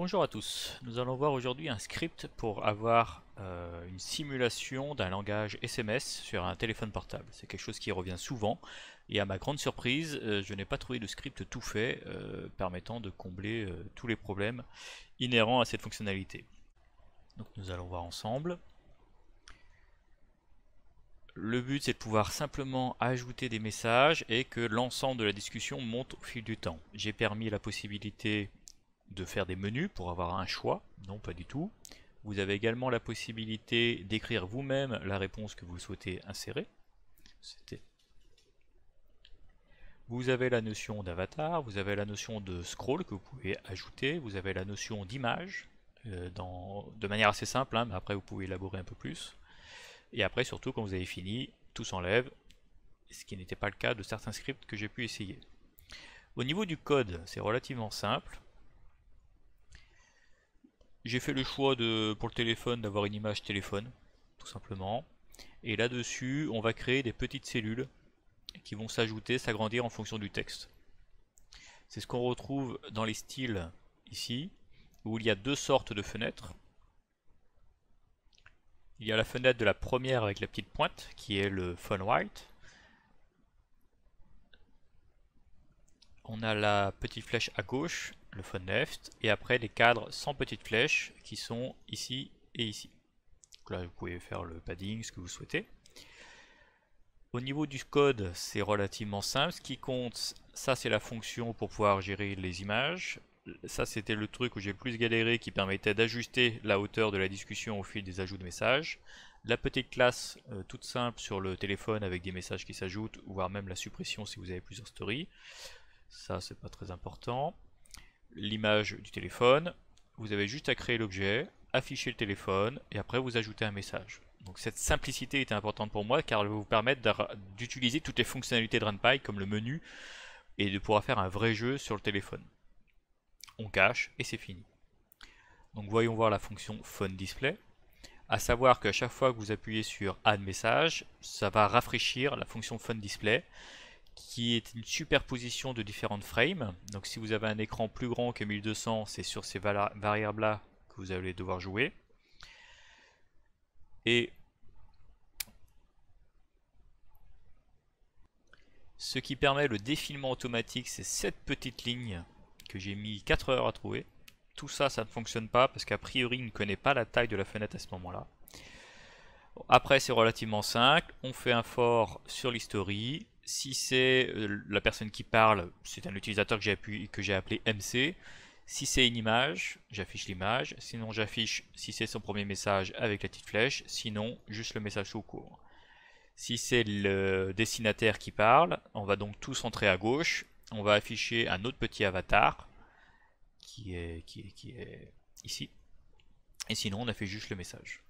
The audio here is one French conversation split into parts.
Bonjour à tous, nous allons voir aujourd'hui un script pour avoir une simulation d'un langage SMS sur un téléphone portable. C'est quelque chose qui revient souvent et à ma grande surprise, je n'ai pas trouvé de script tout fait permettant de combler tous les problèmes inhérents à cette fonctionnalité. Donc nous allons voir ensemble. Le but c'est de pouvoir simplement ajouter des messages et que l'ensemble de la discussion monte au fil du temps. J'ai permis la possibilité de faire des menus pour avoir un choix, non pas du tout. Vous avez également la possibilité d'écrire vous-même la réponse que vous souhaitez insérer. Vous avez la notion d'avatar, vous avez la notion de scroll que vous pouvez ajouter, vous avez la notion d'image, de manière assez simple, hein, mais après vous pouvez élaborer un peu plus. Et après surtout quand vous avez fini, tout s'enlève, ce qui n'était pas le cas de certains scripts que j'ai pu essayer. Au niveau du code, c'est relativement simple. J'ai fait le choix pour le téléphone d'avoir une image téléphone, tout simplement. Et là-dessus, on va créer des petites cellules qui vont s'ajouter, s'agrandir en fonction du texte. C'est ce qu'on retrouve dans les styles ici, où il y a deux sortes de fenêtres. Il y a la fenêtre de la première avec la petite pointe, qui est le font white. On a la petite flèche à gauche, le font left, et après les cadres sans petite flèche qui sont ici et ici. Donc là vous pouvez faire le padding, ce que vous souhaitez. Au niveau du code, c'est relativement simple. Ce qui compte, ça c'est la fonction pour pouvoir gérer les images. Ça c'était le truc où j'ai le plus galéré qui permettait d'ajuster la hauteur de la discussion au fil des ajouts de messages. La petite classe toute simple sur le téléphone avec des messages qui s'ajoutent, voire même la suppression si vous avez plusieurs stories. Ça c'est pas très important. L'image du téléphone, vous avez juste à créer l'objet, afficher le téléphone et après vous ajoutez un message. Donc cette simplicité était importante pour moi car elle va vous permettre d'utiliser toutes les fonctionnalités de RunPy comme le menu et de pouvoir faire un vrai jeu sur le téléphone. On cache et c'est fini. Donc voyons voir la fonction PhoneDisplay. À savoir qu'à chaque fois que vous appuyez sur Add Message, ça va rafraîchir la fonction PhoneDisplay qui est une superposition de différentes frames. Donc si vous avez un écran plus grand que 1200, c'est sur ces variables là que vous allez devoir jouer. Et ce qui permet le défilement automatique, c'est cette petite ligne que j'ai mis 4 heures à trouver. Tout ça, ça ne fonctionne pas parce qu'a priori, il ne connaît pas la taille de la fenêtre à ce moment-là. Après, c'est relativement simple. On fait un for sur l'history. Si c'est la personne qui parle, c'est un utilisateur que j'ai appelé MC. Si c'est une image, j'affiche l'image. Sinon, j'affiche si c'est son premier message avec la petite flèche. Sinon, juste le message tout court. Si c'est le destinataire qui parle, on va donc tout centrer à gauche. On va afficher un autre petit avatar qui est ici. Et sinon, on a fait juste le message.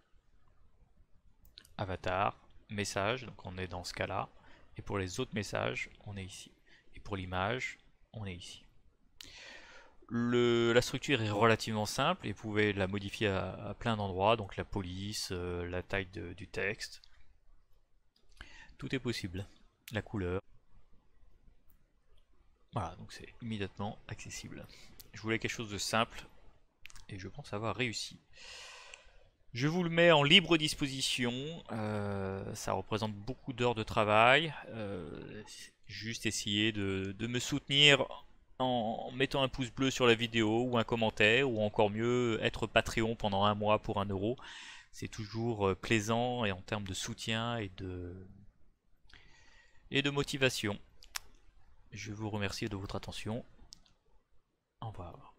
Avatar, message, donc on est dans ce cas-là. Et pour les autres messages, on est ici. Et pour l'image, on est ici. La structure est relativement simple et vous pouvez la modifier à plein d'endroits, donc la police, la taille du texte. Tout est possible. La couleur. Voilà, donc c'est immédiatement accessible. Je voulais quelque chose de simple et je pense avoir réussi. Je vous le mets en libre disposition, ça représente beaucoup d'heures de travail, juste essayer de me soutenir en mettant un pouce bleu sur la vidéo ou un commentaire, ou encore mieux être Patreon pendant un mois pour 1 euro. C'est toujours plaisant et en termes de soutien et de motivation. Je vous remercie de votre attention. Au revoir.